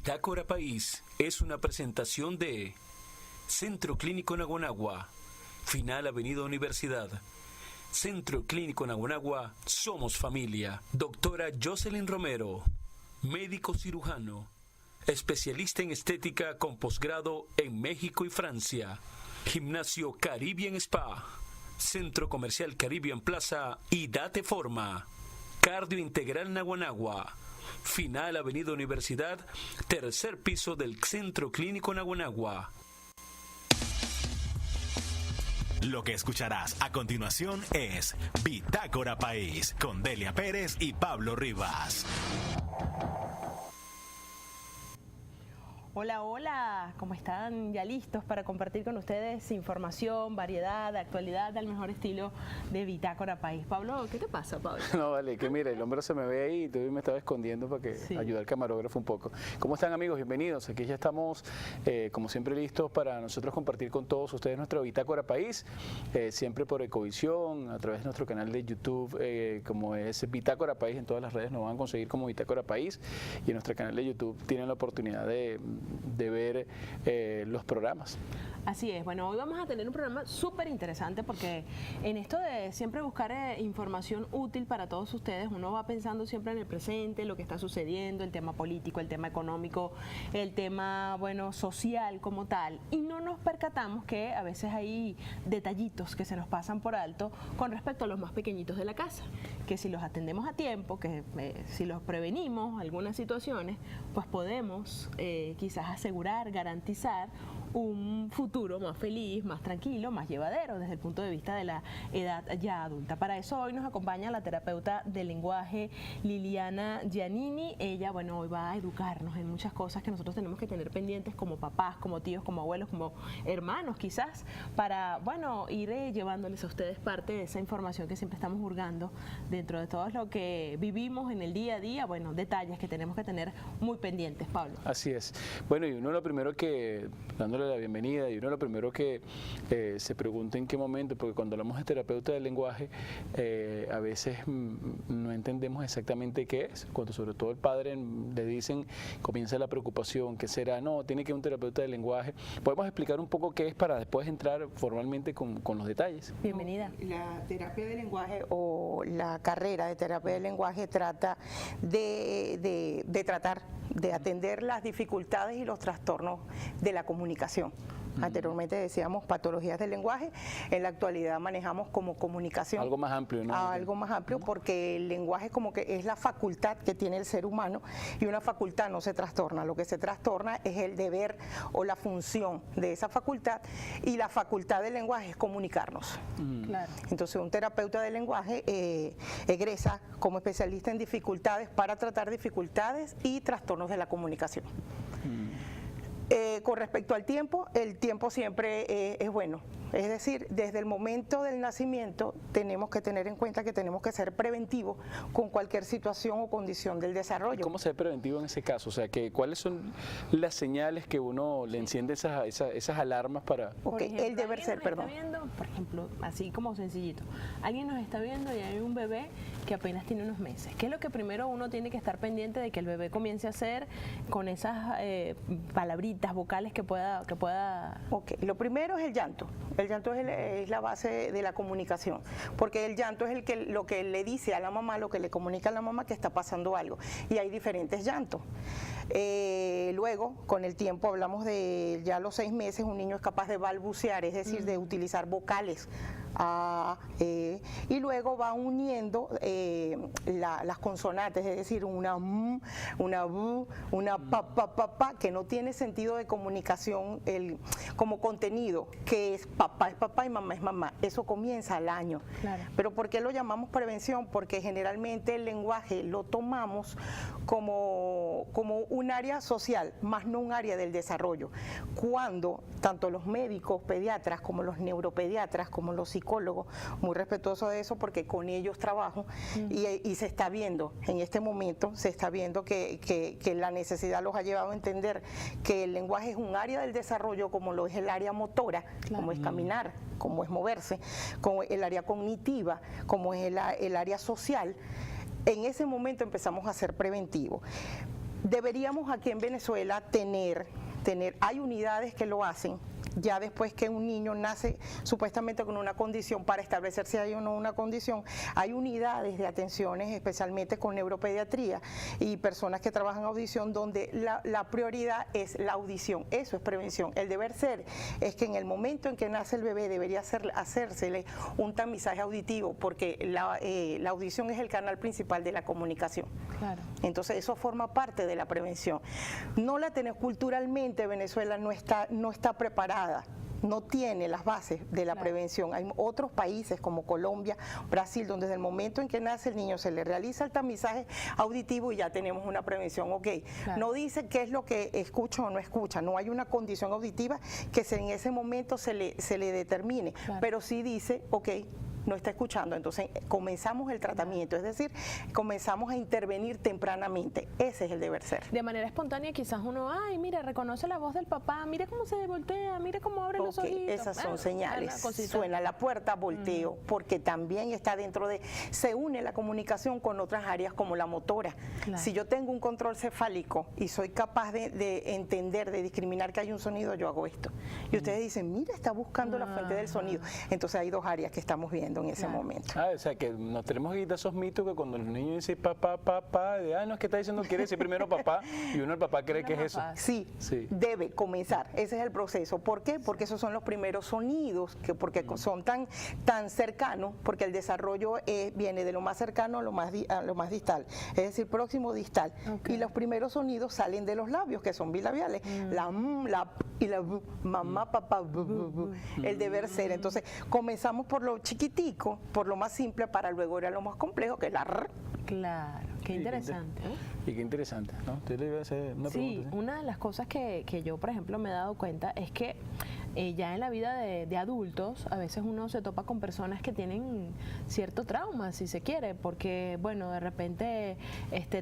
Bitácora País es una presentación de Centro Clínico Naguanagua, Final Avenida Universidad. Centro Clínico Naguanagua, somos familia. Doctora Jocelyn Romero, médico cirujano, especialista en estética con posgrado en México y Francia. Gimnasio Caribbean Spa, Centro Comercial Caribbean Plaza y Date Forma. Cardio Integral Naguanagua, Final Avenida Universidad, tercer piso del Centro Clínico Naguanagua. Lo que escucharás a continuación es Bitácora País con Delia Pérez y Pablo Rivas. Hola, hola, ¿cómo están? Ya listos para compartir con ustedes información, variedad, actualidad al mejor estilo de Bitácora País. Pablo, ¿qué te pasa, Pablo? No, vale, que mira, el hombro se me ve ahí y todavía me estaba escondiendo para que ayudar al camarógrafo un poco. ¿Cómo están, amigos? Bienvenidos. Aquí ya estamos, como siempre, listos para nosotros compartir con todos ustedes nuestro Bitácora País, siempre por Ecovisión, a través de nuestro canal de YouTube, como es Bitácora País. En todas las redes nos van a conseguir como Bitácora País, y en nuestro canal de YouTube tienen la oportunidad de ver los programas. Así es, bueno, hoy vamos a tener un programa súper interesante porque en esto de siempre buscar información útil para todos ustedes, uno va pensando siempre en el presente, lo que está sucediendo, el tema político, el tema económico, el tema, bueno, social como tal, y no nos percatamos que a veces hay detallitos que se nos pasan por alto con respecto a los más pequeñitos de la casa, que si los atendemos a tiempo, que si los prevenimos algunas situaciones, pues podemos quizás asegurar, garantizar un futuro más feliz, más tranquilo, más llevadero desde el punto de vista de la edad ya adulta. Para eso hoy nos acompaña la terapeuta del lenguaje Liliana Giannini. Ella, bueno, hoy va a educarnos en muchas cosas que nosotros tenemos que tener pendientes como papás, como tíos, como abuelos, como hermanos quizás, para, bueno, ir llevándoles a ustedes parte de esa información que siempre estamos hurgando dentro de todo lo que vivimos en el día a día, bueno, detalles que tenemos que tener muy pendientes, Pablo. Así es. Bueno, y uno lo primero que, dándole la bienvenida, y uno lo primero que se pregunta en qué momento, porque cuando hablamos de terapeuta del lenguaje, a veces no entendemos exactamente qué es. Cuando sobre todo el padre le dicen, comienza la preocupación, ¿qué será? No, tiene que ir un terapeuta del lenguaje. ¿Podemos explicar un poco qué es para después entrar formalmente con los detalles? Bienvenida. La terapia del lenguaje o la carrera de terapia del lenguaje trata de atender las dificultades y los trastornos de la comunicación. Anteriormente decíamos patologías del lenguaje, en la actualidad manejamos como comunicación. Algo más amplio, ¿no? Algo más amplio, porque el lenguaje como que es la facultad que tiene el ser humano, y una facultad no se trastorna, lo que se trastorna es el deber o la función de esa facultad, y la facultad del lenguaje es comunicarnos. Claro. Entonces un terapeuta del lenguaje egresa como especialista en dificultades para tratar dificultades y trastornos de la comunicación. Con respecto al tiempo, el tiempo siempre es bueno. Es decir, desde el momento del nacimiento tenemos que tener en cuenta que tenemos que ser preventivos con cualquier situación o condición del desarrollo. ¿Cómo ser preventivo en ese caso? O sea, ¿cuáles son las señales que uno le enciende esas alarmas para...? Por ejemplo, el deber ser, perdón. Viendo, por ejemplo, así como sencillito, alguien nos está viendo y hay un bebé que apenas tiene unos meses. ¿Qué es lo que primero uno tiene que estar pendiente de que el bebé comience a hacer con esas palabritas, vocales que pueda... Ok, lo primero es el llanto. El llanto es la base de la comunicación, porque el llanto es lo que le dice a la mamá, lo que le comunica a la mamá que está pasando algo, y hay diferentes llantos. Luego, con el tiempo, hablamos de ya a los 6 meses, un niño es capaz de balbucear, es decir, de utilizar vocales. Y luego va uniendo las consonantes, es decir, una m, una b, una pa, que no tiene sentido de comunicación como contenido, que es papá y mamá es mamá. Eso comienza al año. Claro. Pero ¿por qué lo llamamos prevención? Porque generalmente el lenguaje lo tomamos como un área social, más no un área del desarrollo. Cuando tanto los médicos, pediatras, como los neuropediatras, como los psicólogos, muy respetuoso de eso porque con ellos trabajo, y se está viendo, en este momento se está viendo que la necesidad los ha llevado a entender que el lenguaje es un área del desarrollo como lo es el área motora, como es caminar, como es moverse, como el área cognitiva, como es el área social. En ese momento empezamos a ser preventivos. deberíamos aquí en Venezuela tener, hay unidades que lo hacen. Ya después que un niño nace supuestamente con una condición, para establecer si hay o no una condición, hay unidades de atenciones, especialmente con neuropediatría y personas que trabajan audición, donde la prioridad es la audición. Eso es prevención. El deber ser es que en el momento en que nace el bebé debería hacérsele un tamizaje auditivo, porque la audición es el canal principal de la comunicación. Claro. Entonces eso forma parte de la prevención. No la tenemos culturalmente, Venezuela no está preparada, no tiene las bases de la prevención. Hay otros países como Colombia, Brasil, donde desde el momento en que nace el niño se le realiza el tamizaje auditivo y ya tenemos una prevención. No dice qué es lo que escucha o no escucha, no hay una condición auditiva que en ese momento se le determine, pero sí dice, no está escuchando, entonces comenzamos el tratamiento, es decir, comenzamos a intervenir tempranamente. Ese es el deber ser. De manera espontánea quizás uno, mira, reconoce la voz del papá, mira cómo se voltea, mira cómo abre los ojitos. Esas son señales. Suena la puerta, volteo, porque también está se une la comunicación con otras áreas como la motora. Claro. Si yo tengo un control cefálico y soy capaz de entender, de discriminar que hay un sonido, yo hago esto. Y ustedes dicen, mira, está buscando la fuente del sonido. Entonces hay dos áreas que estamos viendo en ese momento. O sea que nos tenemos que quitar esos mitos que cuando el niño dice papá, no es que está diciendo quiere decir primero papá y uno el papá cree que es eso. Sí, debe comenzar. Ese es el proceso. ¿Por qué? Porque esos son los primeros sonidos, porque son tan cercanos, porque el desarrollo viene de lo más cercano a lo más distal, es decir, próximo distal. Y los primeros sonidos salen de los labios, que son bilabiales. La y la mamá, papá, el deber ser. Entonces comenzamos por lo chiquitito, por lo más simple, para luego ir a lo más complejo, que es la R. Claro, qué interesante. Y qué interesante, ¿no? Usted le iba a hacer una pregunta. Sí, una de las cosas que yo, por ejemplo, me he dado cuenta es que ya en la vida de adultos, a veces uno se topa con personas que tienen cierto trauma, si se quiere, porque, bueno, de repente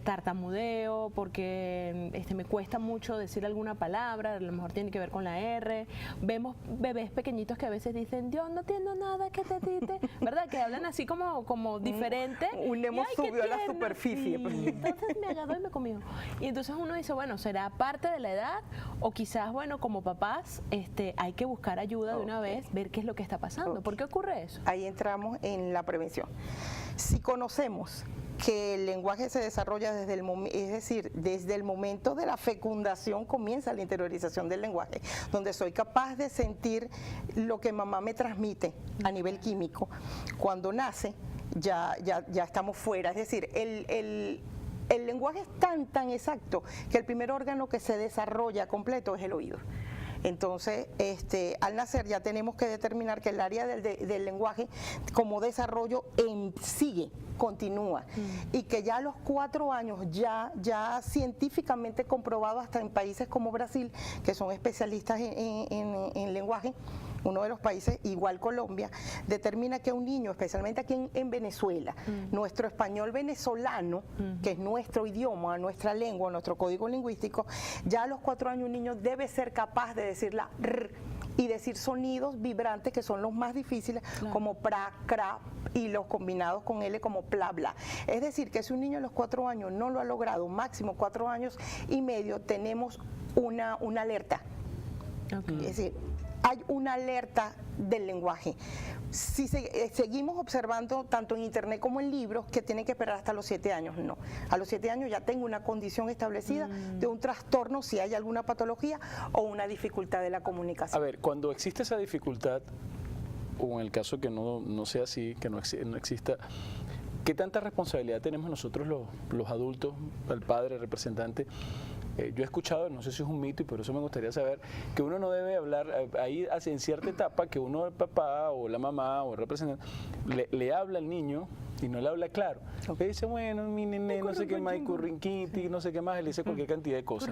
tartamudeo, porque me cuesta mucho decir alguna palabra, a lo mejor tiene que ver con la R. Vemos bebés pequeñitos que a veces dicen, yo no entiendo nada que te dite, ¿verdad? Que hablan así como diferente. Un emo subió a la superficie. Sí, entonces me agarró y me comió. Y entonces uno dice, bueno, ¿será parte de la edad? O quizás, bueno, como papás, hay que buscar ayuda de una vez, ver qué es lo que está pasando. ¿Por qué ocurre eso? Ahí entramos en la prevención. Si conocemos que el lenguaje se desarrolla desde el momento de la fecundación comienza la interiorización del lenguaje, donde soy capaz de sentir lo que mamá me transmite a nivel químico. Cuando nace, ya estamos fuera, es decir, el lenguaje es tan exacto que el primer órgano que se desarrolla completo es el oído. Entonces, al nacer ya tenemos que determinar que el área del lenguaje como desarrollo continúa, y que ya a los 4 años, ya científicamente comprobado hasta en países como Brasil, que son especialistas en lenguaje, uno de los países, igual Colombia, determina que un niño, especialmente aquí en Venezuela, nuestro español venezolano, que es nuestro idioma, nuestra lengua, nuestro código lingüístico, ya a los 4 años un niño debe ser capaz de decir la R y decir sonidos vibrantes que son los más difíciles, como pra, cra, y los combinados con L como pla, bla. Es decir, que si un niño a los 4 años no lo ha logrado, máximo 4 años y medio, tenemos una alerta. Es decir, hay una alerta del lenguaje. Si seguimos observando tanto en internet como en libros que tienen que esperar hasta los 7 años, no. A los 7 años ya tengo una condición establecida de un trastorno, si hay alguna patología o una dificultad de la comunicación. A ver, cuando existe esa dificultad, o en el caso que no sea así, que no exista, ¿qué tanta responsabilidad tenemos nosotros los adultos, el padre, el representante? Yo he escuchado, no sé si es un mito y por eso me gustaría saber, que uno no debe hablar, ahí en cierta etapa, que uno, el papá o la mamá o el representante, le habla al niño y no le habla claro. Le dice, bueno, mi nene, no sé qué más, currinquiti, no sé qué más, le dice cualquier cantidad de cosas.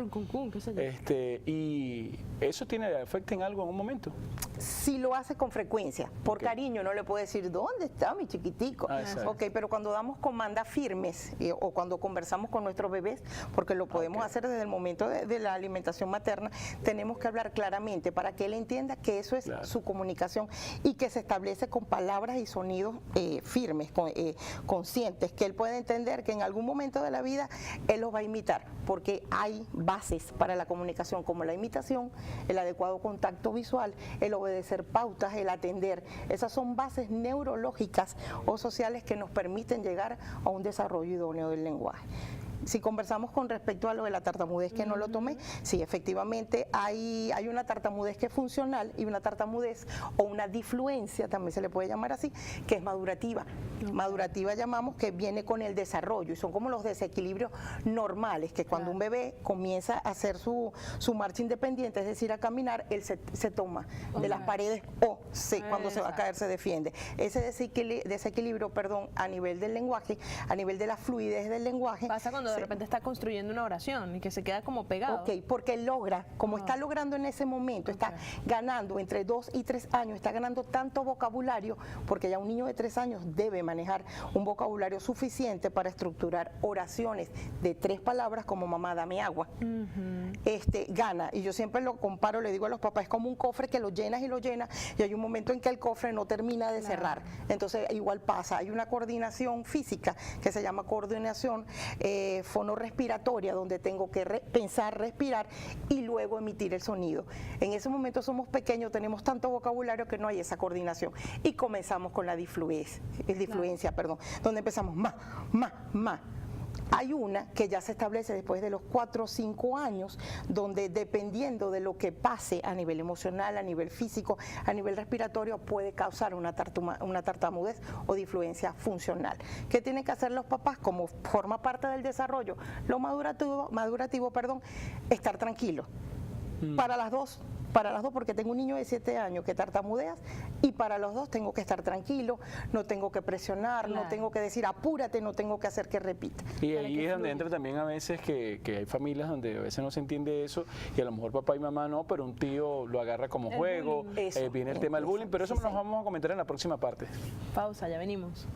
Y eso afecta en algo en un momento. Si lo hace con frecuencia, por cariño, no le puede decir, ¿dónde está mi chiquitico? Pero cuando damos comandas firmes o cuando conversamos con nuestros bebés, porque lo podemos hacer desde el momento de la alimentación materna, tenemos que hablar claramente para que él entienda que eso es su comunicación y que se establece con palabras y sonidos firmes, conscientes, que él puede entender que en algún momento de la vida él los va a imitar, porque hay bases para la comunicación, como la imitación, el adecuado contacto visual, el obedecer pautas, el atender. Esas son bases neurológicas o sociales que nos permiten llegar a un desarrollo idóneo del lenguaje. Si conversamos con respecto a lo de la tartamudez, que no lo tomé, sí, efectivamente hay una tartamudez que es funcional y una tartamudez o una difluencia, también se le puede llamar así, que es madurativa. Madurativa llamamos que viene con el desarrollo y son como los desequilibrios normales, que cuando un bebé comienza a hacer su marcha independiente, es decir, a caminar, él se toma de las paredes o cuando se va a caer se defiende. Ese desequilibrio, a nivel del lenguaje, a nivel de la fluidez del lenguaje. Pasa cuando de repente está construyendo una oración y que se queda como pegado. Ok, porque él logra, como está logrando en ese momento, está ganando entre 2 y 3 años, está ganando tanto vocabulario, porque ya un niño de 3 años debe manejar un vocabulario suficiente para estructurar oraciones de 3 palabras como mamá, dame agua. Gana, y yo siempre lo comparo, le digo a los papás, es como un cofre que lo llenas y hay un momento en que el cofre no termina de cerrar. Entonces igual pasa, hay una coordinación física que se llama coordinación fonorrespiratoria, donde tengo que pensar, respirar y luego emitir el sonido. En ese momento somos pequeños, tenemos tanto vocabulario que no hay esa coordinación y comenzamos con la difluencia, donde empezamos ma. Hay una que ya se establece después de los 4 o 5 años, donde dependiendo de lo que pase a nivel emocional, a nivel físico, a nivel respiratorio, puede causar una tartamudez o difluencia funcional. ¿Qué tienen que hacer los papás? Como forma parte del desarrollo, lo madurativo, estar tranquilo. Para las dos, porque tengo un niño de 7 años que tartamudea y para los dos tengo que estar tranquilo, no tengo que presionar, no tengo que decir apúrate, no tengo que hacer que repita. Y ahí es donde entra también a veces que hay familias donde a veces no se entiende eso y a lo mejor papá y mamá no, pero un tío lo agarra como juego, viene el tema del bullying, pero eso nos vamos a comentar en la próxima parte. Pausa, ya venimos.